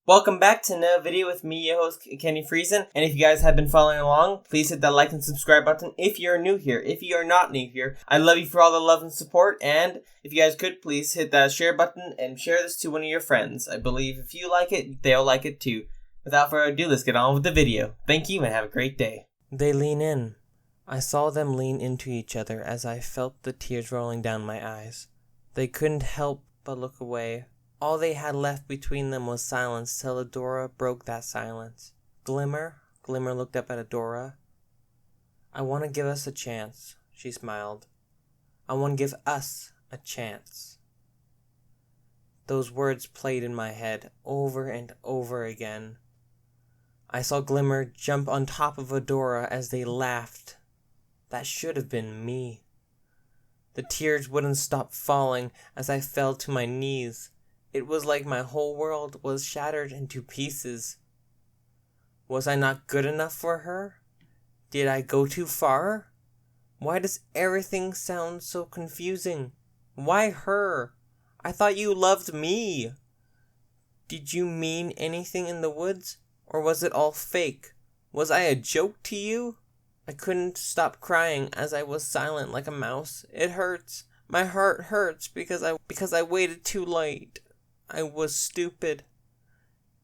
Welcome back to another video with me, your host, Kenny Friesen. And if you guys have been following along, please hit that like and subscribe button if you're new here. If you are not new here, I love you for all the love and support. And if you guys could, please hit that share button and share this to one of your friends. I believe if you like it, they'll like it too. Without further ado, let's get on with the video. Thank you and have a great day. They lean in. I saw them lean into each other as I felt the tears rolling down my eyes. They couldn't help but look away. All they had left between them was silence till Adora broke that silence. Glimmer looked up at Adora. I want to give us a chance, she smiled. I want to give us a chance. Those words played in my head over and over again. I saw Glimmer jump on top of Adora as they laughed. That should have been me. The tears wouldn't stop falling as I fell to my knees. It was like my whole world was shattered into pieces. Was I not good enough for her? Did I go too far? Why does everything sound so confusing? Why her? I thought you loved me. Did you mean anything in the woods? Or was it all fake? Was I a joke to you? I couldn't stop crying as I was silent like a mouse. It hurts. My heart hurts because I waited too late. I was stupid.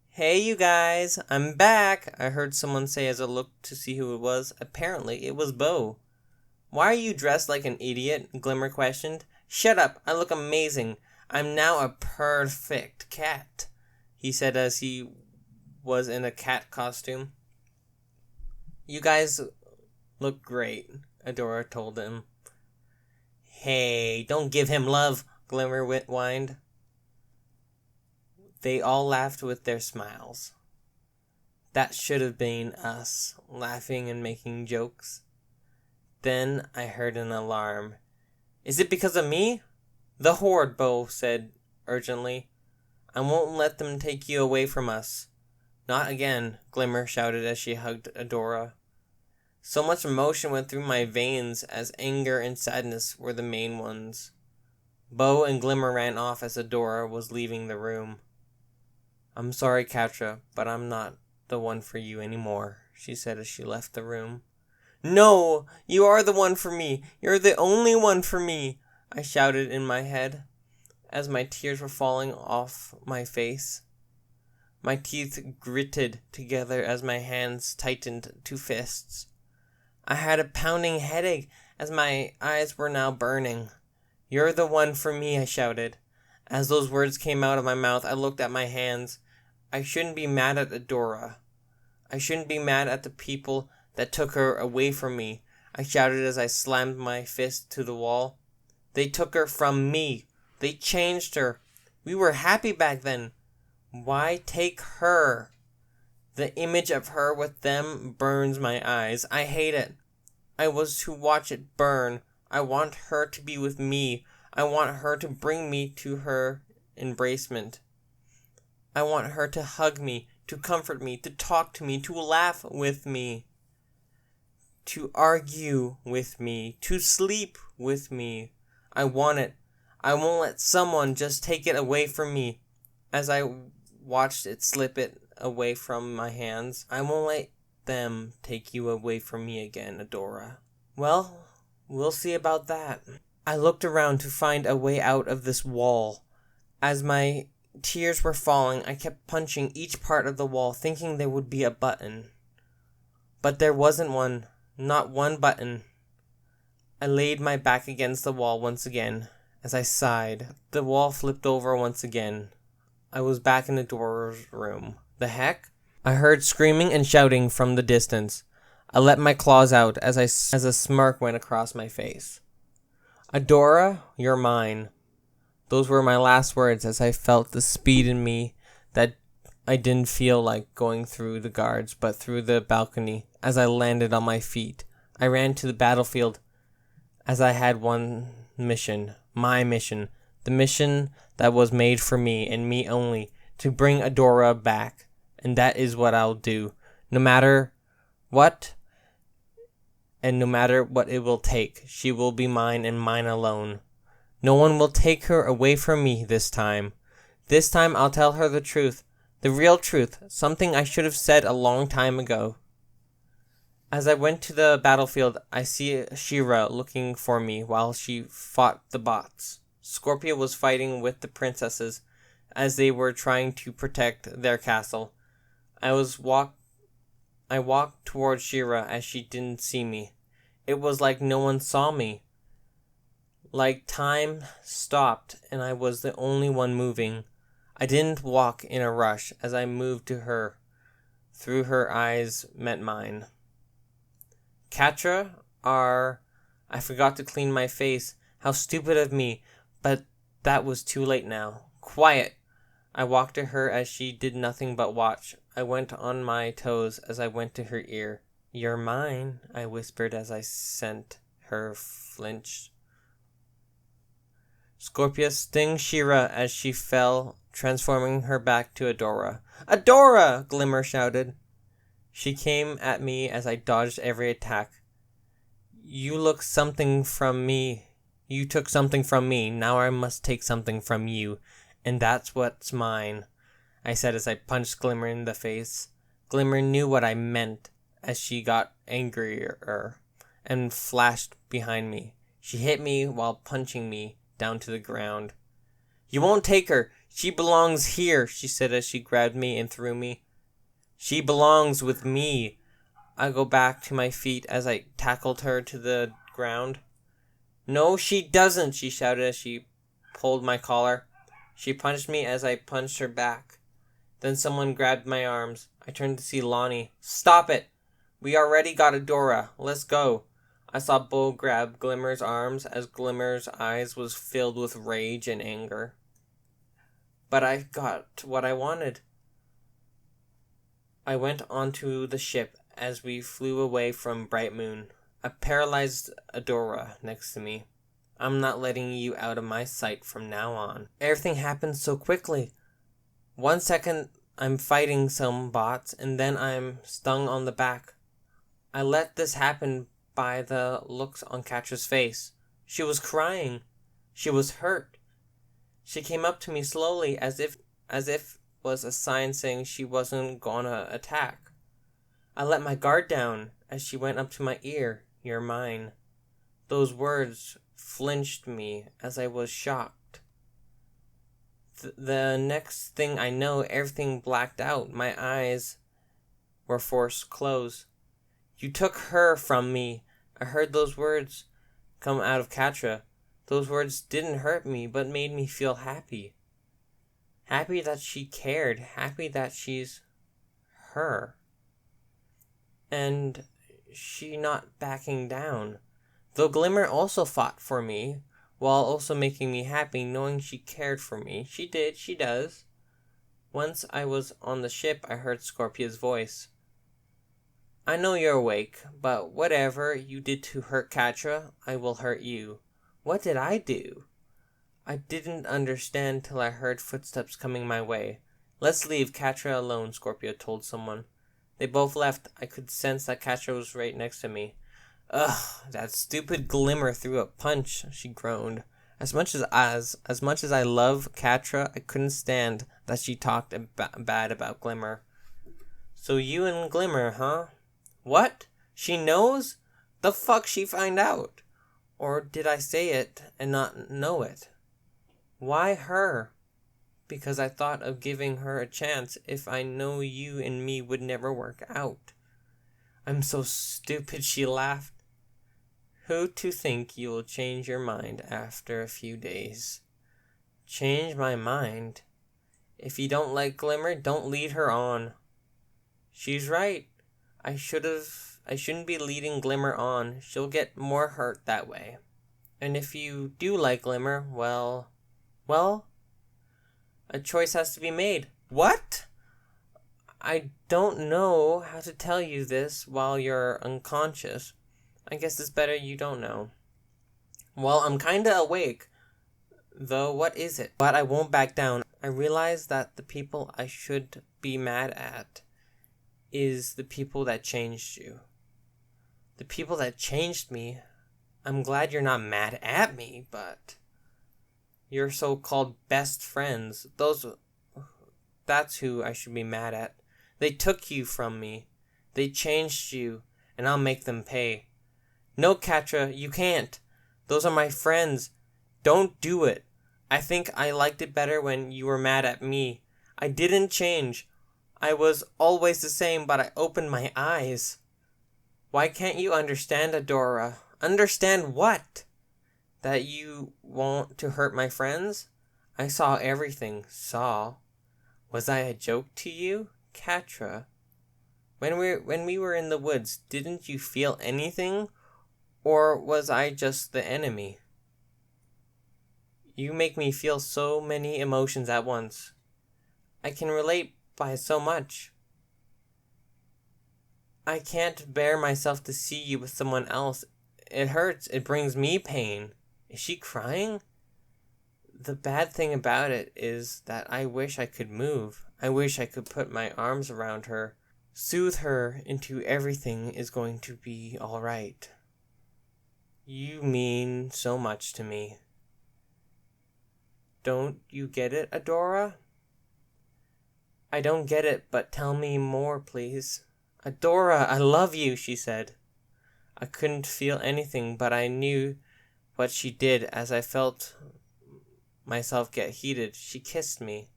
Hey you guys, I'm back, I heard someone say as I looked to see who it was. Apparently it was Bo. Why are you dressed like an idiot? Glimmer questioned. Shut up, I look amazing. I'm now a perfect cat, he said as he was in a cat costume. You guys look great, Adora told him. Hey, don't give him love, Glimmer whined. They all laughed with their smiles. That should have been us, laughing and making jokes. Then I heard an alarm. Is it because of me? The Horde, Bo said urgently. I won't let them take you away from us. Not again, Glimmer shouted as she hugged Adora. So much emotion went through my veins as anger and sadness were the main ones. Bo and Glimmer ran off as Adora was leaving the room. I'm sorry, Catra, but I'm not the one for you anymore, she said as she left the room. No, you are the one for me. You're the only one for me, I shouted in my head as my tears were falling off my face. My teeth gritted together as my hands tightened to fists. I had a pounding headache as my eyes were now burning. You're the one for me, I shouted. As those words came out of my mouth, I looked at my hands. I shouldn't be mad at Adora. I shouldn't be mad at the people that took her away from me, I shouted as I slammed my fist to the wall. They took her from me. They changed her. We were happy back then. Why take her? The image of her with them burns my eyes. I hate it. I was to watch it burn. I want her to be with me. I want her to bring me to her embracement. I want her to hug me, to comfort me, to talk to me, to laugh with me, to argue with me, to sleep with me. I want it. I won't let someone just take it away from me. As I watched it slip it away from my hands, I won't let them take you away from me again, Adora. Well, we'll see about that. I looked around to find a way out of this wall. As my tears were falling, I kept punching each part of the wall, thinking there would be a button. But there wasn't one. Not one button. I laid my back against the wall once again. As I sighed, the wall flipped over once again. I was back in Adora's room. The heck? I heard screaming and shouting from the distance. I let my claws out as a smirk went across my face. Adora, you're mine. Those were my last words as I felt the speed in me that I didn't feel like going through the guards, but through the balcony. As I landed on my feet, I ran to the battlefield as I had one mission, my mission, the mission that was made for me and me only, to bring Adora back. And that is what I'll do, no matter what, and no matter what it will take. She will be mine and mine alone. No one will take her away from me this time. This time I'll tell her the truth. The real truth, something I should have said a long time ago. As I went to the battlefield, I see Shira looking for me while she fought the bots. Scorpio was fighting with the princesses as they were trying to protect their castle. I walked towards Shira as she didn't see me. It was like no one saw me. Like time stopped and I was the only one moving. I didn't walk in a rush as I moved to her. Through her eyes met mine. Catra I forgot to clean my face. How stupid of me, but that was too late now. Quiet! I walked to her as she did nothing but watch. I went on my toes as I went to her ear. You're mine, I whispered as I sent her flinch. Scorpio stung Shira as she fell, transforming her back to Adora. Adora! Glimmer shouted. She came at me as I dodged every attack. You took something from me. Now I must take something from you. And that's what's mine, I said as I punched Glimmer in the face. Glimmer knew what I meant as she got angrier and flashed behind me. She hit me while punching me down to the ground. You won't take her. She belongs here, she said as she grabbed me and threw me. She belongs with me. I go back to my feet as I tackled her to the ground. No, she doesn't, she shouted as she pulled my collar. She punched me as I punched her back. Then someone grabbed my arms. I turned to see Lonnie. Stop it! We already got Adora. Let's go. I saw Bo grab Glimmer's arms as Glimmer's eyes was filled with rage and anger. But I got what I wanted. I went onto the ship as we flew away from Bright Moon. A paralyzed Adora next to me. I'm not letting you out of my sight from now on. Everything happened so quickly. 1 second I'm fighting some bots and then I'm stung on the back. I let this happen by the looks on Catra's face. She was crying. She was hurt. She came up to me slowly as if was a sign saying she wasn't gonna attack. I let my guard down as she went up to my ear. You're mine. Those words flinched me as I was shocked. The next thing I know, everything blacked out. My eyes were forced closed. You took her from me. I heard those words come out of Catra. Those words didn't hurt me, but made me feel happy. Happy that she cared. Happy that she's her. And she not backing down. Though Glimmer also fought for me, while also making me happy knowing she cared for me. She does. Once I was on the ship, I heard Scorpia's voice. I know you're awake, but whatever you did to hurt Catra, I will hurt you. What did I do? I didn't understand till I heard footsteps coming my way. Let's leave Catra alone, Scorpio told someone. They both left. I could sense that Catra was right next to me. Ugh, that stupid Glimmer threw a punch, she groaned. As much as I love Catra, I couldn't stand that she talked bad about Glimmer. So you and Glimmer, huh? What? She knows? The fuck she find out? Or did I say it and not know it? Why her? Because I thought of giving her a chance if I know you and me would never work out. I'm so stupid, she laughed. Who to think you will change your mind after a few days? Change my mind? If you don't like Glimmer, don't lead her on. She's right. I shouldn't be leading Glimmer on. She'll get more hurt that way. And if you do like Glimmer, well, a choice has to be made. What? I don't know how to tell you this while you're unconscious. I guess it's better you don't know. Well, I'm kinda awake. Though, what is it? But I won't back down. I realize that the people I should be mad at is the people that changed you. The people that changed me. I'm glad you're not mad at me, but your so-called best friends, those That's who I should be mad at. They took you from me. They changed you, and I'll make them pay. No, Catra, you can't. Those are my friends. Don't do it. I think I liked it better when you were mad at me. I didn't change. I was always the same, but I opened my eyes. Why can't you understand, Adora? Understand what? That you want to hurt my friends? I saw everything. Saw. Was I a joke to you? Catra. When we were in the woods, didn't you feel anything? Or was I just the enemy? You make me feel so many emotions at once. I can relate by so much. I can't bear myself to see you with someone else. It hurts. It brings me pain. Is she crying? The bad thing about it is that I wish I could move. I wish I could put my arms around her, soothe her into everything is going to be all right. You mean so much to me. Don't you get it, Adora? I don't get it, but tell me more, please. Adora, I love you, she said. I couldn't feel anything, but I knew what she did as I felt myself get heated. She kissed me.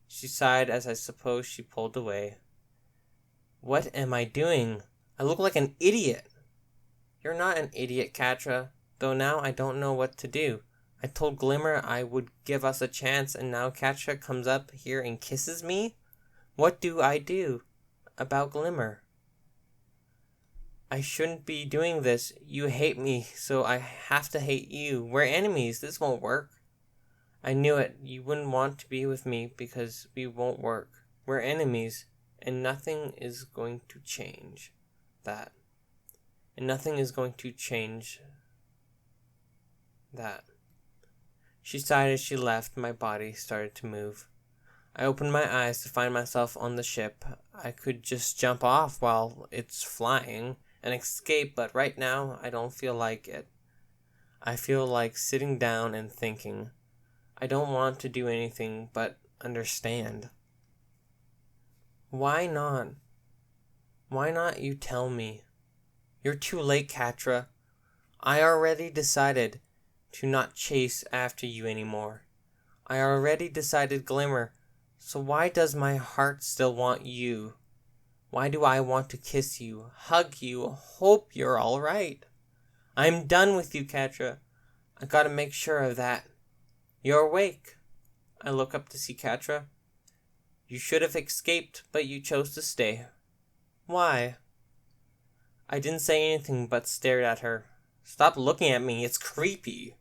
She sighed as I suppose she pulled away. What am I doing? I look like an idiot. You're not an idiot, Catra, though now I don't know what to do. I told Glimmer I would give us a chance, and now Catra comes up here and kisses me? What do I do about Glimmer? I shouldn't be doing this. You hate me, so I have to hate you. We're enemies. This won't work. I knew it. You wouldn't want to be with me because we won't work. We're enemies, and nothing is going to change that. And nothing is going to change that. She sighed as she left. My body started to move. I opened my eyes to find myself on the ship. I could just jump off while it's flying and escape, but right now I don't feel like it. I feel like sitting down and thinking. I don't want to do anything but understand. Why not? Why not you tell me? You're too late, Catra. I already decided to not chase after you anymore. I already decided Glimmer, so why does my heart still want you? Why do I want to kiss you, hug you, hope you're alright? I'm done with you, Catra. I gotta make sure of that. You're awake. I look up to see Catra. You should have escaped, but you chose to stay. Why? I didn't say anything but stared at her. Stop looking at me, it's creepy.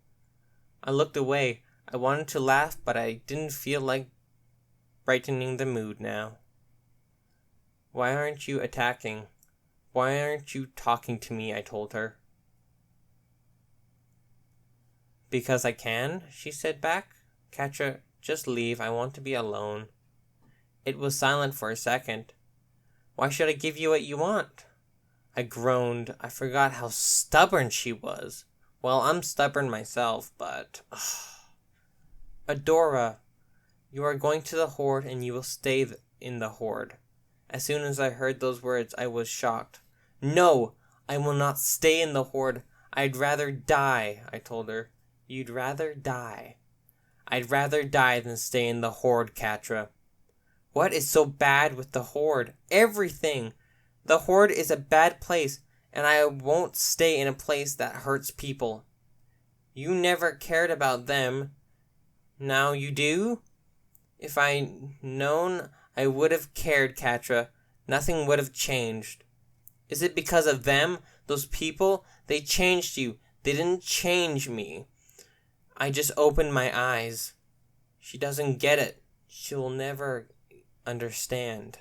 I looked away. I wanted to laugh, but I didn't feel like brightening the mood now. Why aren't you attacking? Why aren't you talking to me? I told her. Because I can, she said back. Catra, just leave. I want to be alone. It was silent for a second. Why should I give you what you want? I groaned. I forgot how stubborn she was. Well, I'm stubborn myself, but... Adora, you are going to the Horde and you will stay in the Horde. As soon as I heard those words, I was shocked. No, I will not stay in the Horde. I'd rather die, I told her. You'd rather die? I'd rather die than stay in the Horde, Catra. What is so bad with the Horde? Everything! The Horde is a bad place, and I won't stay in a place that hurts people. You never cared about them. Now you do? If I'd known, I would have cared, Catra. Nothing would have changed. Is it because of them? Those people? They changed you. They didn't change me. I just opened my eyes. She doesn't get it. She'll never understand.